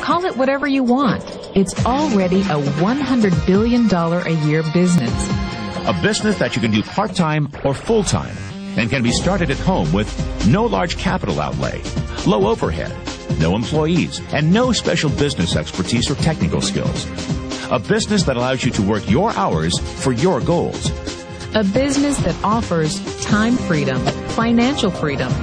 Call it whatever you want. It's already a $100 billion a year business. A business that you can do part-time or full-time and can be started at home with no large capital outlay, low overhead, no employees, and no special business expertise or technical skills. A business that allows you to work your hours for your goals. A business that offers time freedom, financial freedom,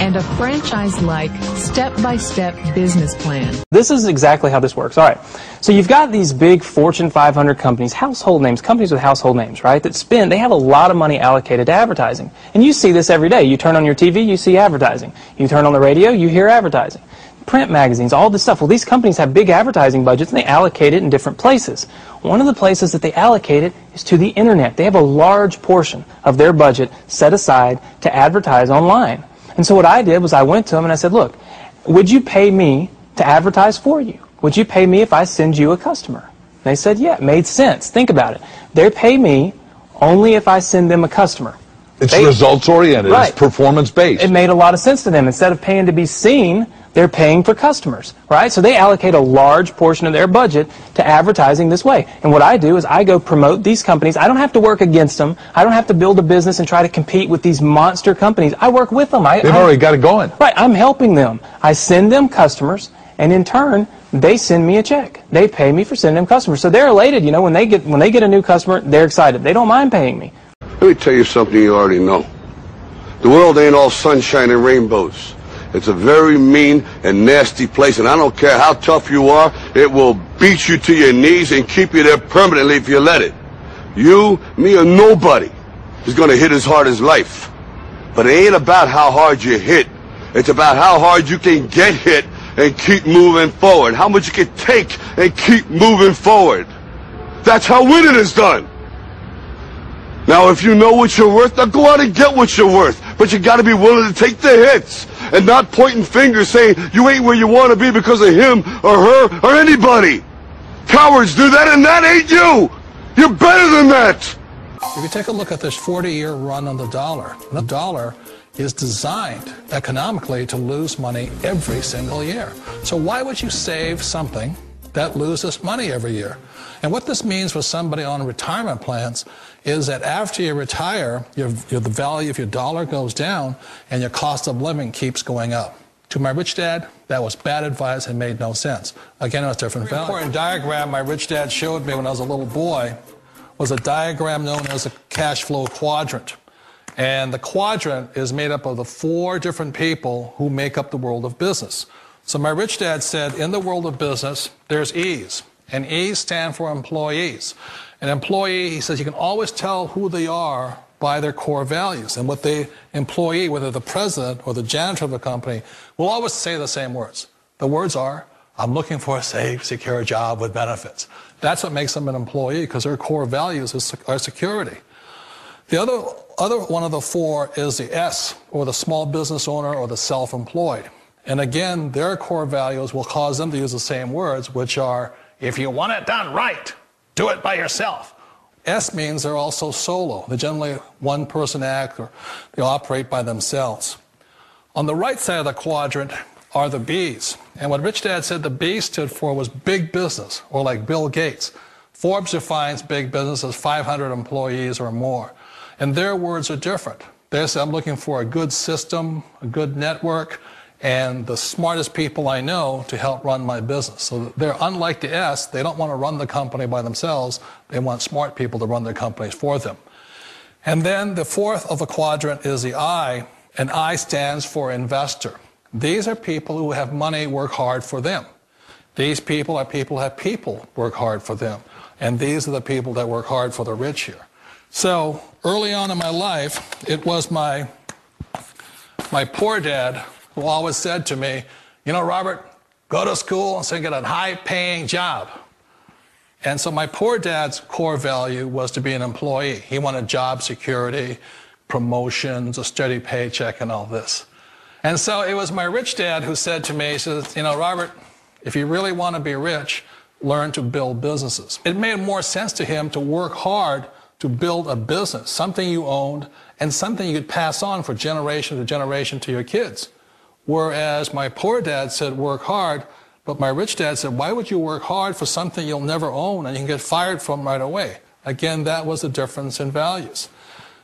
and a franchise-like, step-by-step business plan. This is exactly how this works. All right. So you've got these big Fortune 500 companies, household names, companies with household names, right, that they have a lot of money allocated to advertising. And you see this every day. You turn on your TV, you see advertising. You turn on the radio, you hear advertising. Print magazines, all this stuff. Well, these companies have big advertising budgets, and they allocate it in different places. One of the places that they allocate it is to the internet. They have a large portion of their budget set aside to advertise online. And so what I did was I went to them and I said, look, would you pay me to advertise for you? Would you pay me if I send you a customer? They said, yeah, it made sense. Think about it. They pay me only if I send them a customer. It's results-oriented. Right. It's performance-based. It made a lot of sense to them. Instead of paying to be seen, they're paying for customers, right? So they allocate a large portion of their budget to advertising this way. And what I do is I go promote these companies. I don't have to work against them. I don't have to build a business and try to compete with these monster companies. I work with them. They've already got it going. Right. I'm helping them. I send them customers, and in turn, they send me a check. They pay me for sending them customers. So they're elated. You know, when they get a new customer, they're excited. They don't mind paying me. Let me tell you something you already know. The world ain't all sunshine and rainbows. It's a very mean and nasty place, and I don't care how tough you are, it will beat you to your knees and keep you there permanently if you let it. You, me, or nobody is going to hit as hard as life. But it ain't about how hard you hit. It's about how hard you can get hit and keep moving forward. How much you can take and keep moving forward. That's how winning is done. Now, if you know what you're worth, now go out and get what you're worth. But you got to be willing to take the hits and not pointing fingers saying you ain't where you want to be because of him or her or anybody. Cowards do that, and that ain't you. You're better than that. If you take a look at this 40-year run on the dollar is designed economically to lose money every single year. So why would you save something that loses money every year? And what this means for somebody on retirement plans is that after you retire, the value of your dollar goes down and your cost of living keeps going up. To my rich dad, that was bad advice and made no sense. Again, it was different value. An important diagram my rich dad showed me when I was a little boy was a diagram known as a cash flow quadrant. And the quadrant is made up of the 4 different people who make up the world of business. So my rich dad said, in the world of business, there's E's. And E's stand for employees. An employee, he says, you can always tell who they are by their core values. And what the employee, whether the president or the janitor of the company, will always say the same words. The words are, I'm looking for a safe, secure job with benefits. That's what makes them an employee, because their core values are security. The other one of the 4 is the S, or the small business owner or the self-employed. And again, their core values will cause them to use the same words, which are, if you want it done right, do it by yourself. S means they're also solo. They're generally one-person act, or they operate by themselves. On the right side of the quadrant are the B's. And what Rich Dad said the B stood for was big business, or like Bill Gates. Forbes defines big business as 500 employees or more. And their words are different. They say, I'm looking for a good system, a good network, and the smartest people I know to help run my business. So they're unlike the S. They don't want to run the company by themselves. They want smart people to run their companies for them. And then the 4th of the quadrant is the I, and I stands for investor. These are people who have money work hard for them. These people are people who have people work hard for them. And these are the people that work hard for the rich here. So early on in my life, it was my poor dad who always said to me, you know, Robert, go to school and so get a high-paying job. And so my poor dad's core value was to be an employee. He wanted job security, promotions, a steady paycheck, and all this. And so it was my rich dad who said to me, he says, you know, Robert, if you really want to be rich, learn to build businesses. It made more sense to him to work hard to build a business, something you owned, and something you could pass on for generation to generation to your kids. Whereas my poor dad said work hard, But my rich dad said, why would you work hard for something you'll never own and you can get fired from right away? Again, that was the difference in values.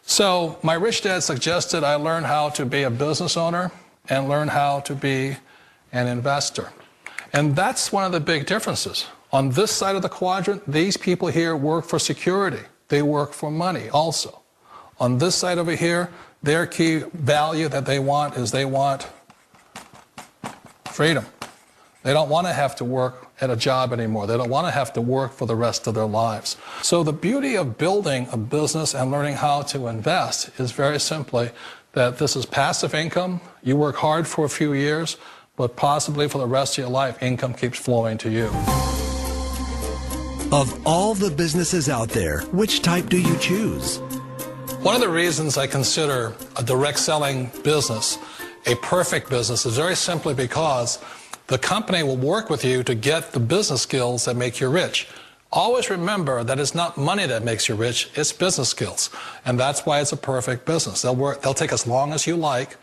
So my rich dad suggested I learn how to be a business owner and learn how to be an investor. And that's one of the big differences. On this side of the quadrant, these people here work for security. They work for money also. On this side over here, their key value that they want is they want freedom. They don't want to have to work at a job anymore. They don't want to have to work for the rest of their lives. So the beauty of building a business and learning how to invest is very simply that this is passive income. You work hard for a few years, but possibly for the rest of your life, income keeps flowing to you. Of all the businesses out there, which type do you choose? One of the reasons I consider a direct selling business a perfect business is very simply because the company will work with you to get the business skills that make you rich. Always remember that it's not money that makes you rich, it's business skills. And that's why it's a perfect business. They'll take as long as you like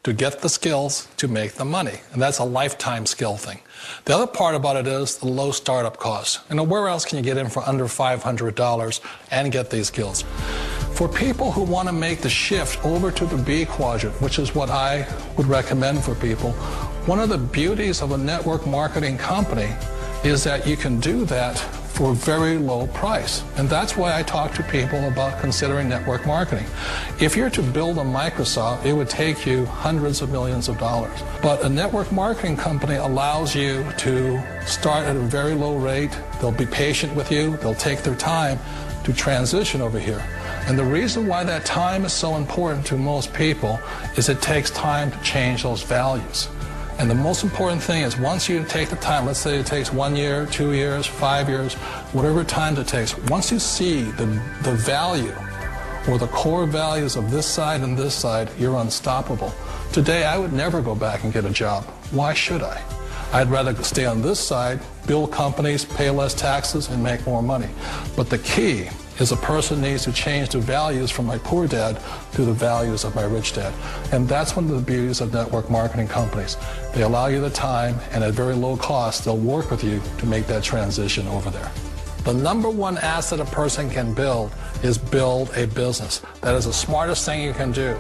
to get the skills to make the money. And that's a lifetime skill thing. The other part about it is the low startup cost. You know, where else can you get in for under $500 and get these skills? For people who want to make the shift over to the B quadrant, which is what I would recommend for people, one of the beauties of a network marketing company is that you can do that for a very low price. And that's why I talk to people about considering network marketing. If you're to build a Microsoft, it would take you hundreds of millions of dollars. But a network marketing company allows you to start at a very low rate. They'll be patient with you. They'll take their time to transition over here. And the reason why that time is so important to most people is it takes time to change those values. And the most important thing is once you take the time, let's say it takes 1 year, 2 years, 5 years, whatever time it takes, once you see the value or the core values of this side and this side, you're unstoppable. Today, I would never go back and get a job. Why should I? I'd rather stay on this side, build companies, pay less taxes, and make more money. But the key is a person needs to change the values from my poor dad to the values of my rich dad. And that's one of the beauties of network marketing companies. They allow you the time, and at very low cost, they'll work with you to make that transition over there. The number one asset a person can build is build a business. That is the smartest thing you can do.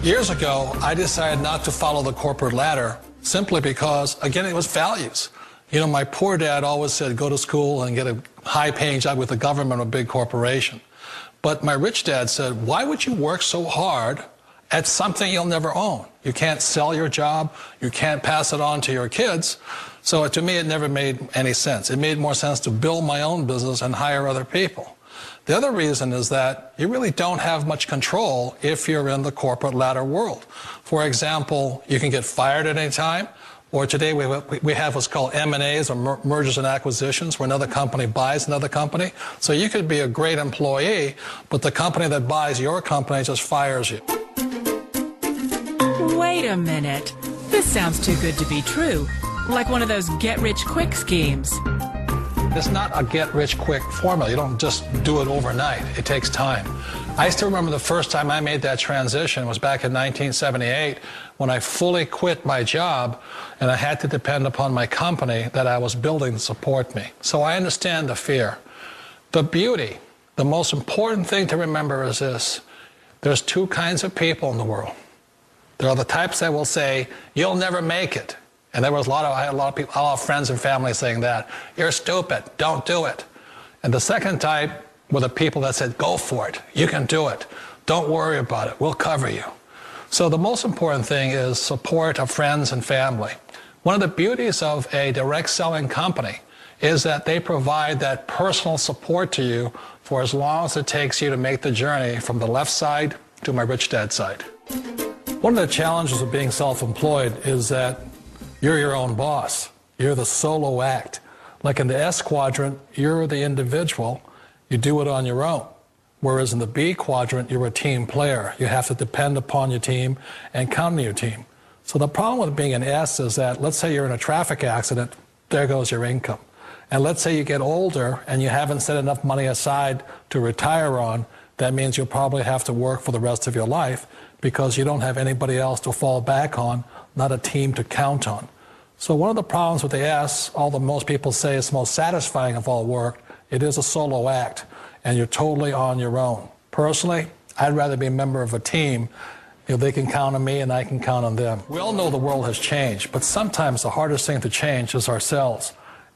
Years ago, I decided not to follow the corporate ladder simply because, again, it was values. You know, my poor dad always said, go to school and get a high-paying job with the government or a big corporation. But my rich dad said, why would you work so hard at something you'll never own? You can't sell your job. You can't pass it on to your kids. So to me, it never made any sense. It made more sense to build my own business and hire other people. The other reason is that you really don't have much control if you're in the corporate ladder world. For example, you can get fired at any time. Or today we have what's called M&As, or mergers and acquisitions, where another company buys another company. So you could be a great employee, but the company that buys your company just fires you. Wait a minute. This sounds too good to be true. Like one of those get-rich-quick schemes. It's not a get-rich-quick formula. You don't just do it overnight. It takes time. I still remember the first time I made that transition was back in 1978 when I fully quit my job and I had to depend upon my company that I was building to support me. So I understand the fear. The beauty, the most important thing to remember is this. There's two kinds of people in the world. There are the types that will say, you'll never make it. And I had a lot of people, a lot of friends and family saying that. You're stupid, don't do it. And the second type were the people that said, go for it, you can do it. Don't worry about it, we'll cover you. So the most important thing is support of friends and family. One of the beauties of a direct selling company is that they provide that personal support to you for as long as it takes you to make the journey from the left side to my rich dad side. One of the challenges of being self-employed is that you're your own boss. You're the solo act. Like in the S quadrant, you're the individual. You do it on your own. Whereas in the B quadrant, you're a team player. You have to depend upon your team and count on your team. So the problem with being an S is that, let's say you're in a traffic accident, there goes your income. And let's say you get older and you haven't set enough money aside to retire on, that means you'll probably have to work for the rest of your life because you don't have anybody else to fall back on, not a team to count on. So one of the problems with the S, although most people say it's the most satisfying of all work, it is a solo act, and you're totally on your own. Personally, I'd rather be a member of a team. You know, they can count on me and I can count on them. We all know the world has changed, but sometimes the hardest thing to change is ourselves.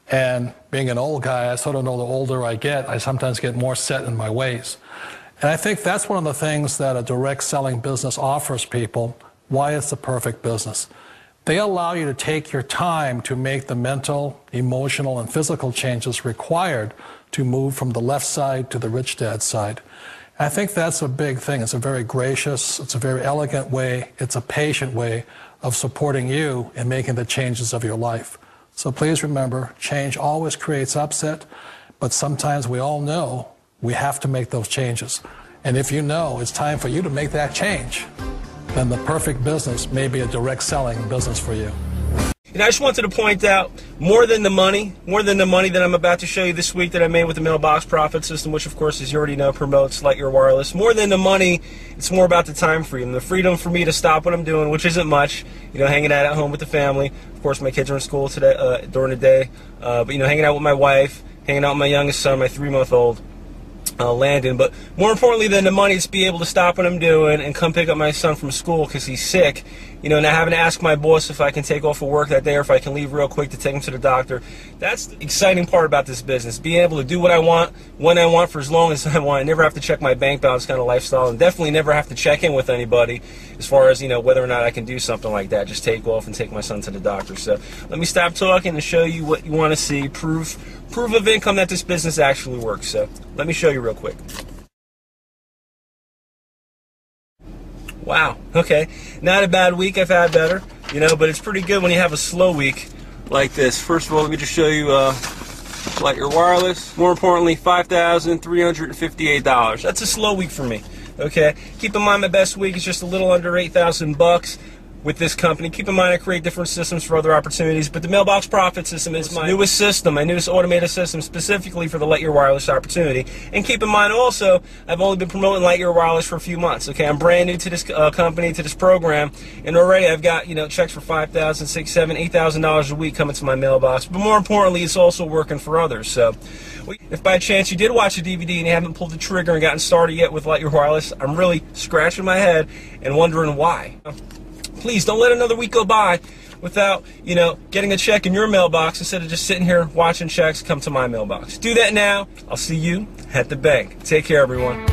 And being an old guy, I sort of know the older I get, I sometimes get more set in my ways. And I think that's one of the things that a direct selling business offers people, why it's the perfect business. They allow you to take your time to make the mental, emotional, and physical changes required to move from the left side to the rich dad side. And I think that's a big thing. It's a very gracious, it's a very elegant way, it's a patient way of supporting you in making the changes of your life. So please remember, change always creates upset, but sometimes we all know we have to make those changes. And if you know it's time for you to make that change, then the perfect business may be a direct selling business for you. And I just wanted to point out, more than the money that I'm about to show you this week that I made with the mailbox profit system, which of course, as you already know, promotes Lightyear Wireless. More than the money, it's more about the time freedom. The freedom for me to stop what I'm doing, which isn't much, you know, hanging out at home with the family. Of course, my kids are in school today, during the day. But, you know, hanging out with my wife, hanging out with my youngest son, my 3-month-old. Landon, but more importantly than the money, it's be able to stop what I'm doing and come pick up my son from school because he's sick, you know, not having to ask my boss if I can take off of work that day or if I can leave real quick to take him to the doctor. That's the exciting part about this business, being able to do what I want, when I want, for as long as I want. I never have to check my bank balance kind of lifestyle, and definitely never have to check in with anybody as far as, you know, whether or not I can do something like that, just take off and take my son to the doctor. So let me stop talking and show you what you want to see, proof of income that this business actually works. So let me show you real quick. Wow, okay, not a bad week. I've had better, you know, but it's pretty good when you have a slow week like this. First of all, let me just show you Lightyear Wireless. More importantly, $5,358. That's a slow week for me. Okay, keep in mind my best week is just a little under $8,000 with this company. Keep in mind I create different systems for other opportunities, but the mailbox profit system is my newest system, my newest automated system specifically for the Lightyear Wireless opportunity. And keep in mind also, I've only been promoting Lightyear Wireless for a few months. Okay, I'm brand new to this company, to this program, and already I've got, you know, checks for $5,000, $6,000, $7,000, $8,000 a week coming to my mailbox. But more importantly, it's also working for others. So if by chance you did watch the DVD and you haven't pulled the trigger and gotten started yet with Lightyear Wireless, I'm really scratching my head and wondering why. Please don't let another week go by without, you know, getting a check in your mailbox instead of just sitting here watching checks come to my mailbox. Do that now. I'll see you at the bank. Take care, everyone.